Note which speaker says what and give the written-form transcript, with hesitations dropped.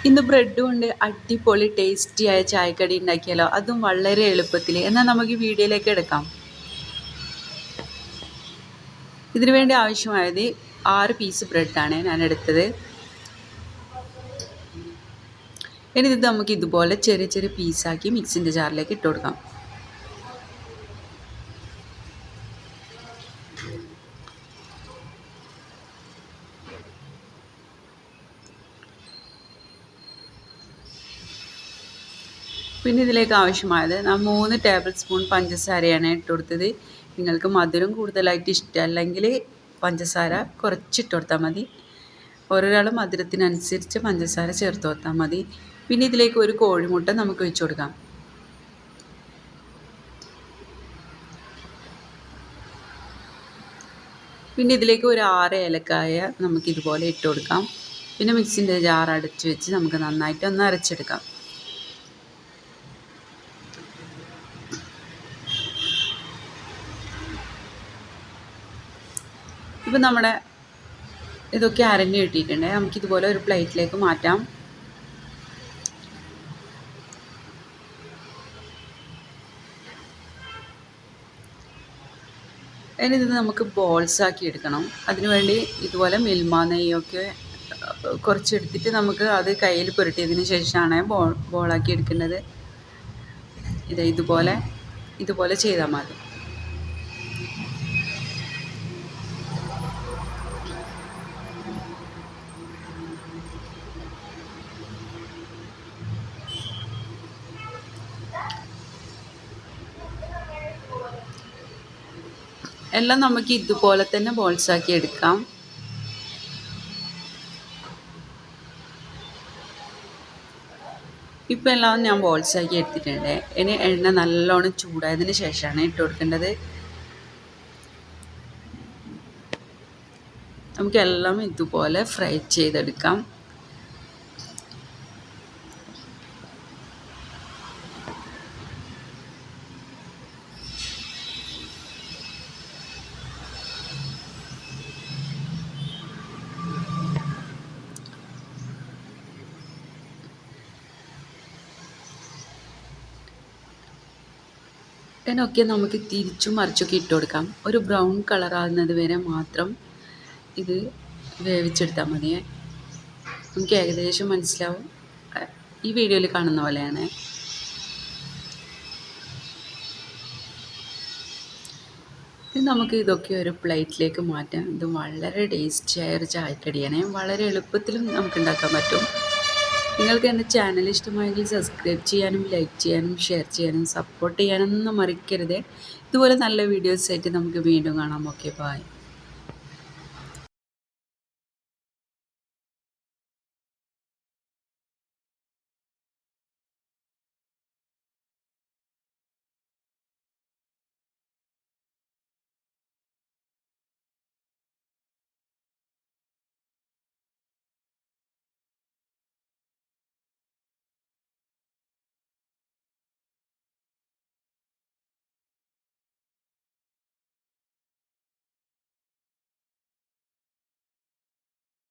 Speaker 1: ഇന്ന് ബ്രെഡ് കൊണ്ട് അടിപൊളി ടേസ്റ്റിയായ ചായക്കടി ഉണ്ടാക്കിയാലോ, അതും വളരെ എളുപ്പത്തിൽ. എന്നാൽ നമുക്ക് വീഡിയോയിലേക്ക് എടുക്കാം. ഇതിനു വേണ്ടി ആവശ്യമായത് 6 പീസ് ബ്രെഡാണ് ഞാൻ എടുത്തത്. ഇനി ഇത് നമുക്ക് ഇതുപോലെ ചെറിയ ചെറിയ പീസാക്കി മിക്സിൻ്റെ ജാറിലേക്ക് ഇട്ട് കൊടുക്കാം. പിന്നെ ഇതിലേക്ക് ആവശ്യമായത് 3 ടേബിൾ സ്പൂൺ പഞ്ചസാരയാണ് ഇട്ട് കൊടുത്തത്. നിങ്ങൾക്ക് മധുരം കൂടുതലായിട്ട് ഇഷ്ടമല്ലെങ്കിൽ പഞ്ചസാര കുറച്ചിട്ട് കൊടുത്താൽ മതി. ഓരോരാളും മധുരത്തിനനുസരിച്ച് പഞ്ചസാര ചേർത്ത് കൊടുത്താൽ മതി. പിന്നെ ഇതിലേക്ക് ഒരു കോഴിമുട്ട നമുക്ക് ഒഴിച്ചു കൊടുക്കാം. പിന്നെ ഇതിലേക്ക് ഒരു 6 ഏലക്കായ നമുക്കിതുപോലെ ഇട്ട് കൊടുക്കാം. പിന്നെ മിക്സിൻ്റെ ജാർ അടച്ച് വെച്ച് നമുക്ക് നന്നായിട്ട് ഒന്ന് അരച്ചെടുക്കാം. ഇപ്പം നമ്മുടെ ഇതൊക്കെ അരഞ്ഞ് കിട്ടിയിട്ടുണ്ട്. നമുക്കിതുപോലെ ഒരു പ്ലേറ്റിലേക്ക് മാറ്റാം. ഇനി ഇത് നമുക്ക് ബോൾസാക്കി എടുക്കണം. അതിനുവേണ്ടി ഇതുപോലെ മിൽമ നെയ്യൊക്കെ കുറച്ചെടുത്തിട്ട് നമുക്ക് അത് കയ്യിൽ പുരട്ടിയതിന് ശേഷമാണ് ബോളാക്കി എടുക്കേണ്ടത്. ഇതുപോലെ ചെയ്താൽ മതി. എല്ലാം നമുക്ക് ഇതുപോലെ തന്നെ ബോൾസാക്കി എടുക്കാം. ഇപ്പം എല്ലാം ഞാൻ ബോൾസാക്കി എടുത്തിട്ടുണ്ട്. ഇനി എണ്ണ നല്ലോണം ചൂടായതിന് ശേഷമാണ് ഇട്ട് കൊടുക്കേണ്ടത്. നമുക്കെല്ലാം ഇതുപോലെ ഫ്രൈ ചെയ്തെടുക്കാം. ഇതിനൊക്കെ നമുക്ക് തിരിച്ചും മറിച്ചൊക്കെ ഇട്ട് കൊടുക്കാം. ഒരു ബ്രൗൺ കളറാകുന്നത് വരെ മാത്രം ഇത് വേവിച്ചെടുത്താൽ മതിയേ. നമുക്ക് ഏകദേശം മനസ്സിലാവും. ഈ വീഡിയോയിൽ കാണുന്ന പോലെയാണ്. ഇനി നമുക്ക് ഇതൊക്കെ ഒരു പ്ലേറ്റിലേക്ക് മാറ്റാം. ഇത് വളരെ ടേസ്റ്റിയായ ഒരു ചായക്കടിയാണ്. വളരെ എളുപ്പത്തിലും നമുക്ക് ഉണ്ടാക്കാൻ പറ്റും. നിങ്ങൾക്ക് എൻ്റെ ചാനൽ ഇഷ്ടമായെങ്കിൽ സബ്സ്ക്രൈബ് ചെയ്യാനും ലൈക്ക് ചെയ്യാനും ഷെയർ ചെയ്യാനും സപ്പോർട്ട് ചെയ്യാനൊന്നും മറക്കരുത്. ഇതുപോലെ നല്ല വീഡിയോസായിട്ട് നമുക്ക് വീണ്ടും കാണാം. Okay, by.